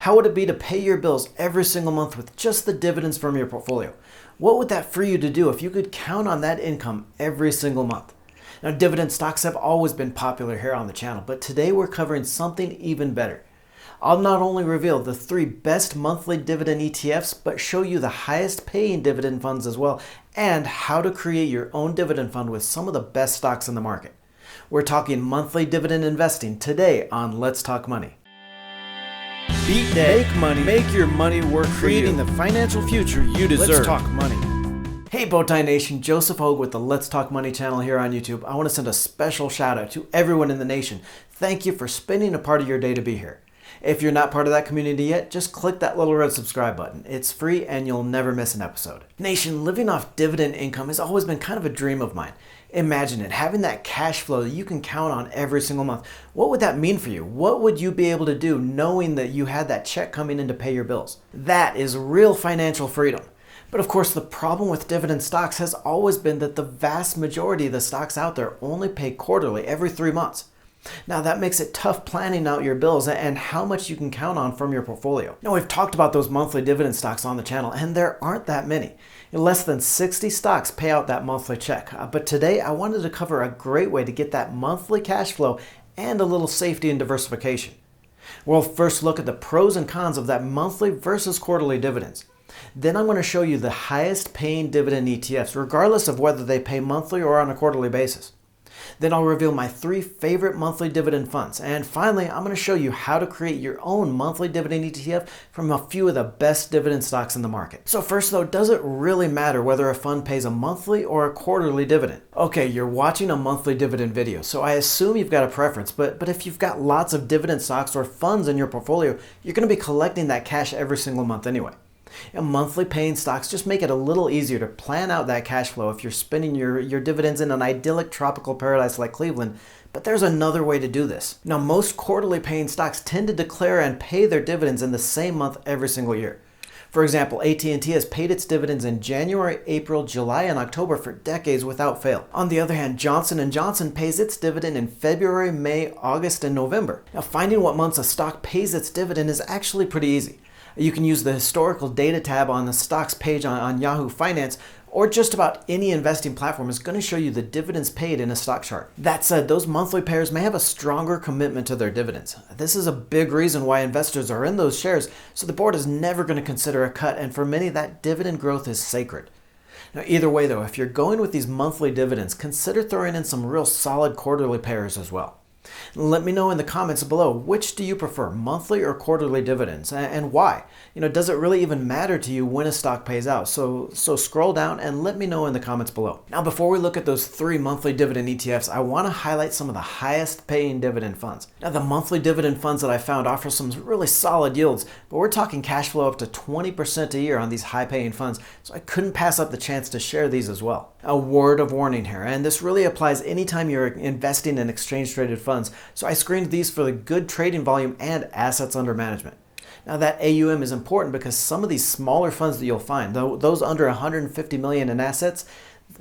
How would it be to pay your bills every single month with just the dividends from your portfolio? What would that free you to do if you could count on that income every single month? Now, dividend stocks have always been popular here on the channel, but today we're covering something even better. I'll not only reveal the 3 best monthly dividend ETFs, but show you the highest paying dividend funds as well, and how to create your own dividend fund with some of the best stocks in the market. We're talking monthly dividend investing today on Let's Talk Money. Beat debt, make money, make your money work for you, creating the financial future you deserve. Let's Talk Money. Hey Bowtie Nation, Joseph Hogue with the Let's Talk Money channel here on YouTube. I want to send a special shout out to everyone in the nation. Thank you for spending a part of your day to be here. If you're not part of that community yet, just click that little red subscribe button. It's free and you'll never miss an episode. Nation, living off dividend income has always been kind of a dream of mine. Imagine it, having that cash flow that you can count on every single month. What would that mean for you? What would you be able to do knowing that you had that check coming in to pay your bills? That is real financial freedom. But of course, the problem with dividend stocks has always been that the vast majority of the stocks out there only pay quarterly every 3 months. Now that makes it tough planning out your bills and how much you can count on from your portfolio. Now we've talked about those monthly dividend stocks on the channel and there aren't that many. Less than 60 stocks pay out that monthly check. But today I wanted to cover a great way to get that monthly cash flow and a little safety and diversification. We'll first look at the pros and cons of that monthly versus quarterly dividends. Then I'm going to show you the highest paying dividend ETFs, regardless of whether they pay monthly or on a quarterly basis. Then I'll reveal my 3 favorite monthly dividend funds. And finally, I'm going to show you how to create your own monthly dividend ETF from a few of the best dividend stocks in the market. So first though, does it really matter whether a fund pays a monthly or a quarterly dividend? Okay, you're watching a monthly dividend video, so I assume you've got a preference, but if you've got lots of dividend stocks or funds in your portfolio, you're going to be collecting that cash every single month anyway. And monthly paying stocks just make it a little easier to plan out that cash flow if you're spending your dividends in an idyllic tropical paradise like Cleveland. But there's another way to do this. Now, most quarterly paying stocks tend to declare and pay their dividends in the same month every single year. For example, AT&T has paid its dividends in January, April, July, and October for decades without fail. On the other hand, Johnson & Johnson pays its dividend in February, May, August, and November. Now, finding what months a stock pays its dividend is actually pretty easy. You can use the historical data tab on the stocks page on Yahoo Finance, or just about any investing platform is going to show you the dividends paid in a stock chart. That said, those monthly payers may have a stronger commitment to their dividends. This is a big reason why investors are in those shares, so the board is never going to consider a cut, and for many, that dividend growth is sacred. Now, either way though, if you're going with these monthly dividends, consider throwing in some real solid quarterly payers as well. Let me know in the comments below, which do you prefer, monthly or quarterly dividends, and why? Does it really even matter to you when a stock pays out? So scroll down and let me know in the comments below. Now, before we look at those 3 monthly dividend ETFs, I want to highlight some of the highest paying dividend funds. Now, the monthly dividend funds that I found offer some really solid yields, but we're talking cash flow up to 20% a year on these high paying funds, so I couldn't pass up the chance to share these as well. A word of warning here, and this really applies anytime you're investing in exchange traded funds, so I screened these for the good trading volume and assets under management. Now that AUM is important because some of these smaller funds that you'll find, those under 150 million in assets,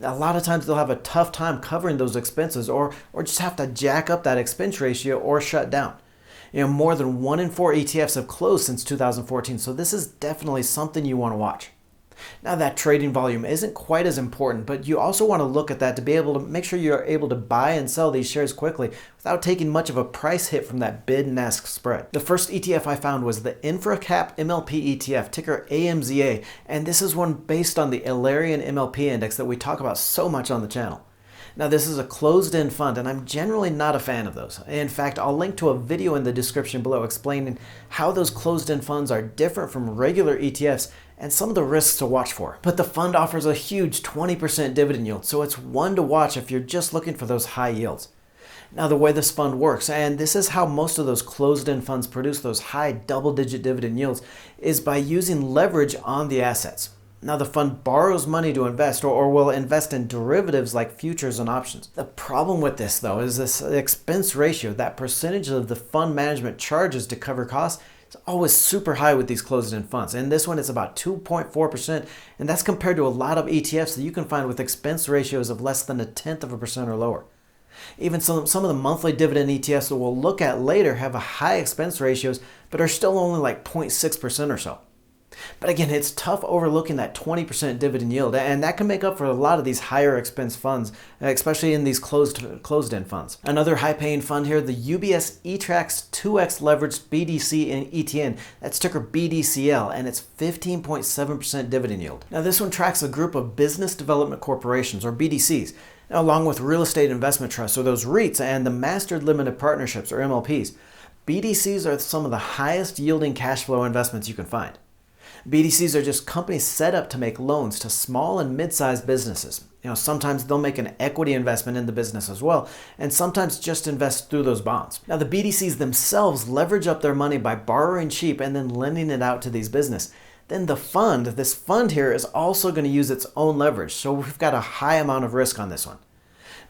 a lot of times they'll have a tough time covering those expenses or just have to jack up that expense ratio or shut down. More than 1 in 4 ETFs have closed since 2014, so this is definitely something you want to watch. Now that trading volume isn't quite as important, but you also want to look at that to be able to make sure you're able to buy and sell these shares quickly without taking much of a price hit from that bid and ask spread. The first ETF I found was the InfraCap MLP ETF, ticker AMZA, and this is one based on the Alerian MLP index that we talk about so much on the channel. Now this is a closed-end fund and I'm generally not a fan of those. In fact, I'll link to a video in the description below explaining how those closed-end funds are different from regular ETFs and some of the risks to watch for. But the fund offers a huge 20% dividend yield, so it's one to watch if you're just looking for those high yields. Now the way this fund works, and this is how most of those closed-end funds produce those high double-digit dividend yields, is by using leverage on the assets. Now the fund borrows money to invest or will invest in derivatives like futures and options. The problem with this though is this expense ratio, that percentage of the fund management charges to cover costs, is always super high with these closed-end funds. And this one is about 2.4%, and that's compared to a lot of ETFs that you can find with expense ratios of less than 0.1% or lower. Even some of the monthly dividend ETFs that we'll look at later have a high expense ratios, but are still only like 0.6% or so. But again, it's tough overlooking that 20% dividend yield, and that can make up for a lot of these higher expense funds, especially in these closed-end funds. Another high-paying fund here, the UBS eTrax 2X Leveraged BDC and ETN, that's ticker BDCL, and it's 15.7% dividend yield. Now this one tracks a group of business development corporations, or BDCs, along with real estate investment trusts, or those REITs, and the mastered limited partnerships, or MLPs. BDCs are some of the highest yielding cash flow investments you can find. BDCs are just companies set up to make loans to small and mid-sized businesses. Sometimes they'll make an equity investment in the business as well, and sometimes just invest through those bonds. Now, the BDCs themselves leverage up their money by borrowing cheap and then lending it out to these businesses. Then this fund here is also going to use its own leverage, so we've got a high amount of risk on this one.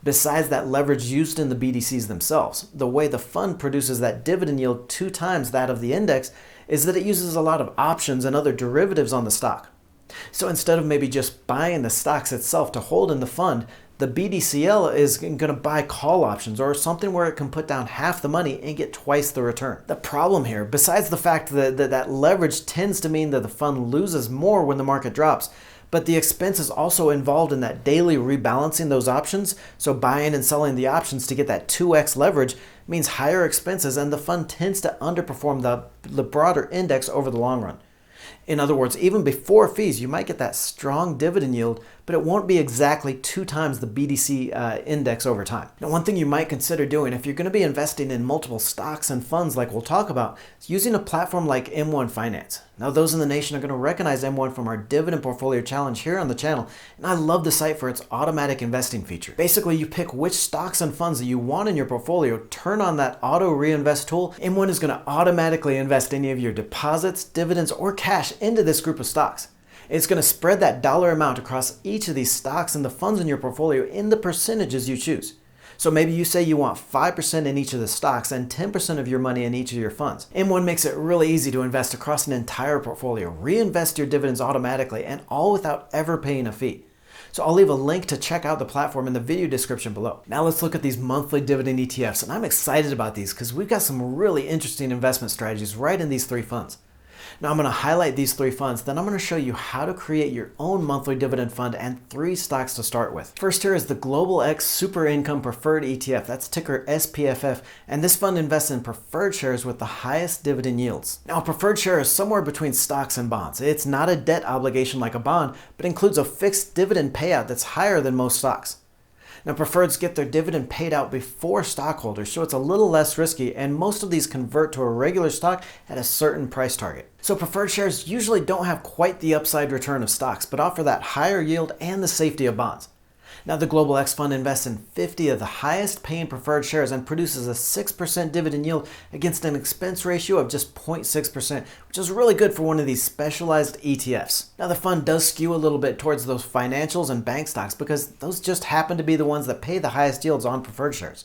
Besides that leverage used in the BDCs themselves, the way the fund produces that dividend yield 2 times that of the index is that it uses a lot of options and other derivatives on the stock. So instead of maybe just buying the stocks itself to hold in the fund, the BDCL is going to buy call options or something where it can put down half the money and get twice the return. The problem here, besides the fact that leverage tends to mean that the fund loses more when the market drops, but the expense is also involved in that daily rebalancing those options. So buying and selling the options to get that 2x leverage means higher expenses, and the fund tends to underperform the broader index over the long run. In other words, even before fees, you might get that strong dividend yield, but it won't be exactly 2 times the BDC index over time. Now, one thing you might consider doing if you're going to be investing in multiple stocks and funds like we'll talk about is using a platform like M1 Finance. Now, those in the nation are going to recognize M1 from our Dividend Portfolio Challenge here on the channel, and I love the site for its automatic investing feature. Basically, you pick which stocks and funds that you want in your portfolio, turn on that auto reinvest tool. M1 is going to automatically invest any of your deposits, dividends, or cash into this group of stocks. It's going to spread that dollar amount across each of these stocks and the funds in your portfolio in the percentages you choose. So maybe you say you want 5% in each of the stocks and 10% of your money in each of your funds. M1 makes it really easy to invest across an entire portfolio, reinvest your dividends automatically, and all without ever paying a fee. So I'll leave a link to check out the platform in the video description below. Now let's look at these monthly dividend ETFs, and I'm excited about these because we've got some really interesting investment strategies right in these 3 funds. Now I'm going to highlight these 3 funds, then I'm going to show you how to create your own monthly dividend fund and 3 stocks to start with. First here is the Global X Super Income Preferred ETF, that's ticker SPFF, and this fund invests in preferred shares with the highest dividend yields. Now a preferred share is somewhere between stocks and bonds. It's not a debt obligation like a bond, but includes a fixed dividend payout that's higher than most stocks. Now, preferreds get their dividend paid out before stockholders, so it's a little less risky, and most of these convert to a regular stock at a certain price target. So preferred shares usually don't have quite the upside return of stocks, but offer that higher yield and the safety of bonds. Now, the Global X Fund invests in 50 of the highest paying preferred shares and produces a 6% dividend yield against an expense ratio of just 0.6%, which is really good for one of these specialized ETFs. Now, the fund does skew a little bit towards those financials and bank stocks because those just happen to be the ones that pay the highest yields on preferred shares.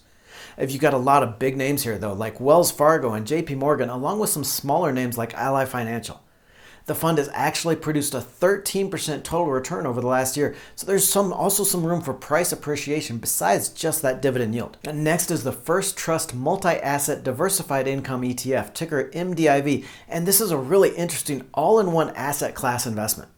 If you've got a lot of big names here, though, like Wells Fargo and JP Morgan, along with some smaller names like Ally Financial. The fund has actually produced a 13% total return over the last year, so there's also some room for price appreciation besides just that dividend yield. And next is the First Trust Multi-Asset Diversified Income ETF, ticker MDIV, and this is a really interesting all-in-one asset class investment.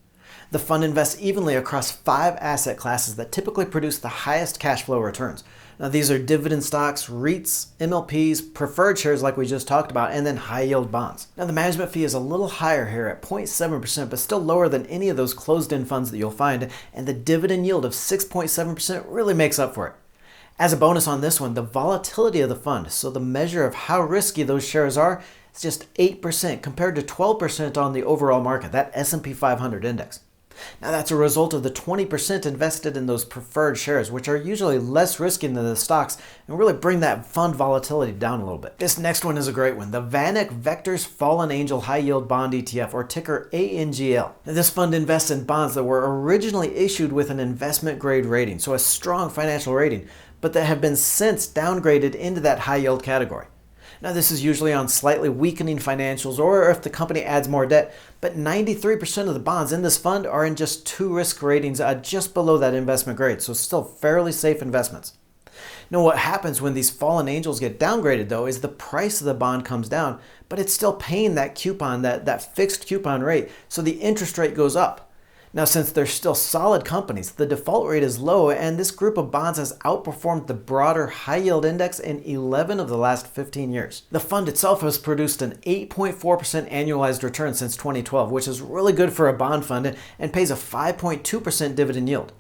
The fund invests evenly across 5 asset classes that typically produce the highest cash flow returns. Now these are dividend stocks, REITs, MLPs, preferred shares like we just talked about, and then high yield bonds. Now the management fee is a little higher here at 0.7%, but still lower than any of those closed-end funds that you'll find, and the dividend yield of 6.7% really makes up for it. As a bonus on this one, the volatility of the fund, so the measure of how risky those shares are, is just 8% compared to 12% on the overall market, that S&P 500 index. Now that's a result of the 20% invested in those preferred shares, which are usually less risky than the stocks and really bring that fund volatility down a little bit. This next one is a great one, the VanEck Vectors Fallen Angel High Yield Bond ETF, or ticker ANGL. Now, this fund invests in bonds that were originally issued with an investment grade rating, so a strong financial rating, but that have been since downgraded into that high yield category. Now this is usually on slightly weakening financials or if the company adds more debt, but 93% of the bonds in this fund are in just 2 risk ratings just below that investment grade, so still fairly safe investments. Now, what happens when these fallen angels get downgraded, though, is the price of the bond comes down, but it's still paying that coupon, that fixed coupon rate, so the interest rate goes up. Now, since they're still solid companies, the default rate is low, and this group of bonds has outperformed the broader high-yield index in 11 of the last 15 years. The fund itself has produced an 8.4% annualized return since 2012, which is really good for a bond fund, and pays a 5.2% dividend yield.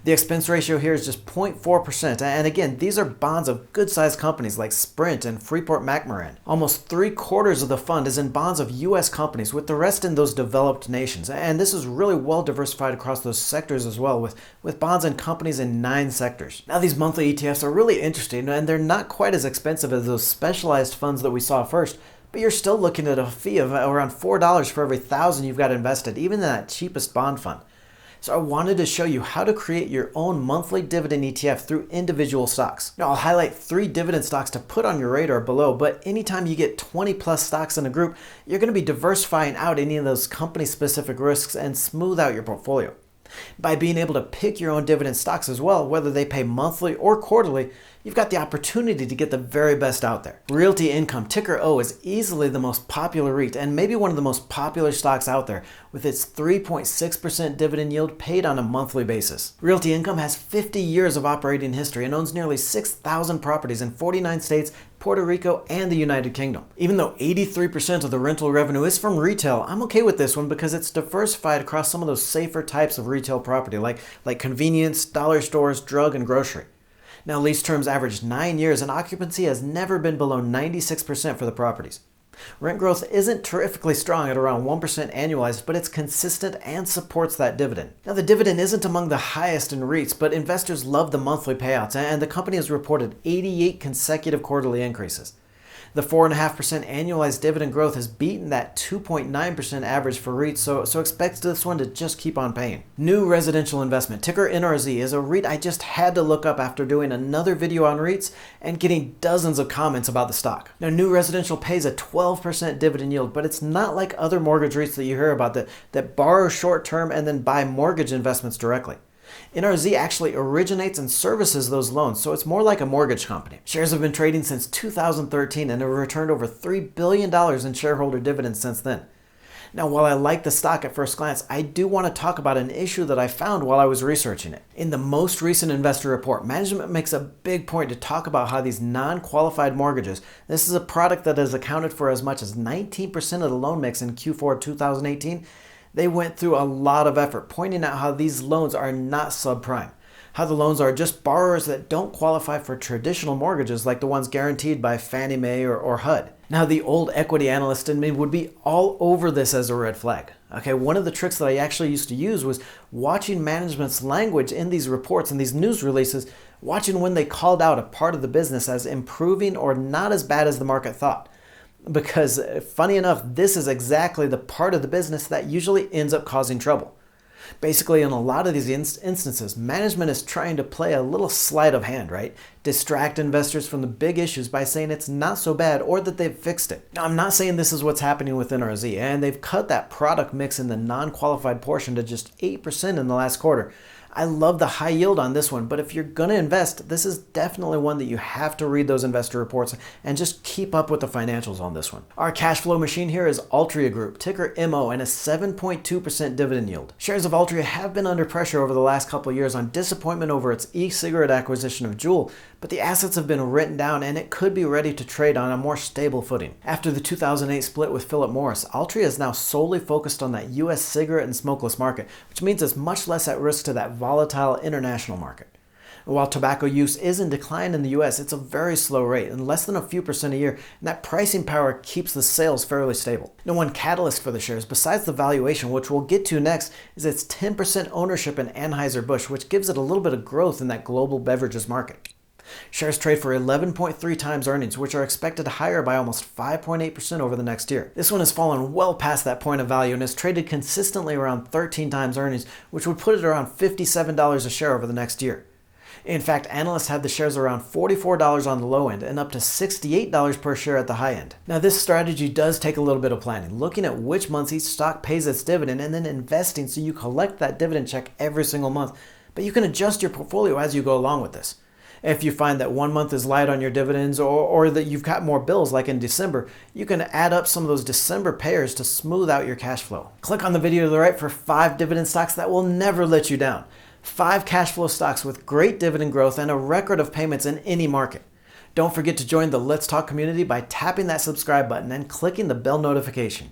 The expense ratio here is just 0.4%, and again, these are bonds of good-sized companies like Sprint and Freeport-McMoRan. Almost 3/4 of the fund is in bonds of U.S. companies, with the rest in those developed nations, and this is really well diversified across those sectors as well, with bonds and companies in 9 sectors. Now, these monthly ETFs are really interesting, and they're not quite as expensive as those specialized funds that we saw first, but you're still looking at a fee of around $4 for every 1,000 you've got invested, even in that cheapest bond fund. So I wanted to show you how to create your own monthly dividend ETF through individual stocks. Now, I'll highlight 3 dividend stocks to put on your radar below, but anytime you get 20 plus stocks in a group, you're going to be diversifying out any of those company specific risks and smooth out your portfolio. By being able to pick your own dividend stocks as well, whether they pay monthly or quarterly, you've got the opportunity to get the very best out there. Realty Income, ticker O, is easily the most popular REIT and maybe one of the most popular stocks out there, with its 3.6% dividend yield paid on a monthly basis. Realty Income has 50 years of operating history and owns nearly 6,000 properties in 49 states, Puerto Rico, and the United Kingdom. Even though 83% of the rental revenue is from retail, I'm okay with this one because it's diversified across some of those safer types of retail property like convenience, dollar stores, drug, and grocery. Now, lease terms average 9 years and occupancy has never been below 96% for the properties. Rent growth isn't terrifically strong at around 1% annualized, but it's consistent and supports that dividend. Now, the dividend isn't among the highest in REITs, but investors love the monthly payouts, and the company has reported 88 consecutive quarterly increases. The 4.5% annualized dividend growth has beaten that 2.9% average for REITs, so expect this one to just keep on paying. New Residential Investment, ticker NRZ, is a REIT I just had to look up after doing another video on REITs and getting dozens of comments about the stock. Now, New Residential pays a 12% dividend yield, but it's not like other mortgage REITs that you hear about that borrow short-term and then buy mortgage investments directly. NRZ actually originates and services those loans, so it's more like a mortgage company. Shares have been trading since 2013 and have returned over $3 billion in shareholder dividends since then. Now, while I like the stock at first glance, I do want to talk about an issue that I found while I was researching it. In the most recent investor report, management makes a big point to talk about how these non-qualified mortgages, this is a product that has accounted for as much as 19% of the loan mix in Q4 2018, they went through a lot of effort pointing out how these loans are not subprime, how the loans are just borrowers that don't qualify for traditional mortgages like the ones guaranteed by Fannie Mae or HUD. Now, the old equity analyst in me would be all over this as a red flag. Okay, one of the tricks that I actually used to use was watching management's language in these reports and these news releases, watching when they called out a part of the business as improving or not as bad as the market thought. Because, funny enough, this is exactly the part of the business that usually ends up causing trouble. Basically, in a lot of these instances, management is trying to play a little sleight of hand, right? Distract investors from the big issues by saying it's not so bad or that they've fixed it. Now, I'm not saying this is what's happening with NRZ, and they've cut that product mix in the non-qualified portion to just 8% in the last quarter. I love the high yield on this one, but if you're going to invest, this is definitely one that you have to read those investor reports and just keep up with the financials on this one. Our cash flow machine here is Altria Group, ticker MO, and a 7.2% dividend yield. Shares of Altria have been under pressure over the last couple of years on disappointment over its e-cigarette acquisition of Juul, but the assets have been written down and it could be ready to trade on a more stable footing. After the 2008 split with Philip Morris, Altria is now solely focused on that US cigarette and smokeless market, which means it's much less at risk to that volatile international market. While tobacco use is in decline in the US, it's a very slow rate, and less than a few percent a year, and that pricing power keeps the sales fairly stable. Now, one catalyst for the shares, besides the valuation, which we'll get to next, is its 10% ownership in Anheuser-Busch, which gives it a little bit of growth in that global beverages market. Shares trade for 11.3 times earnings, which are expected higher by almost 5.8% over the next year. This one has fallen well past that point of value and has traded consistently around 13 times earnings, which would put it around $57 a share over the next year. In fact, analysts had the shares around $44 on the low end and up to $68 per share at the high end. Now, this strategy does take a little bit of planning, looking at which months each stock pays its dividend and then investing so you collect that dividend check every single month. But you can adjust your portfolio as you go along with this. If you find that one month is light on your dividends or that you've got more bills like in December, you can add up some of those December payers to smooth out your cash flow. Click on the video to the right for 5 dividend stocks that will never let you down. 5 cash flow stocks with great dividend growth and a record of payments in any market. Don't forget to join the Let's Talk community by tapping that subscribe button and clicking the bell notification.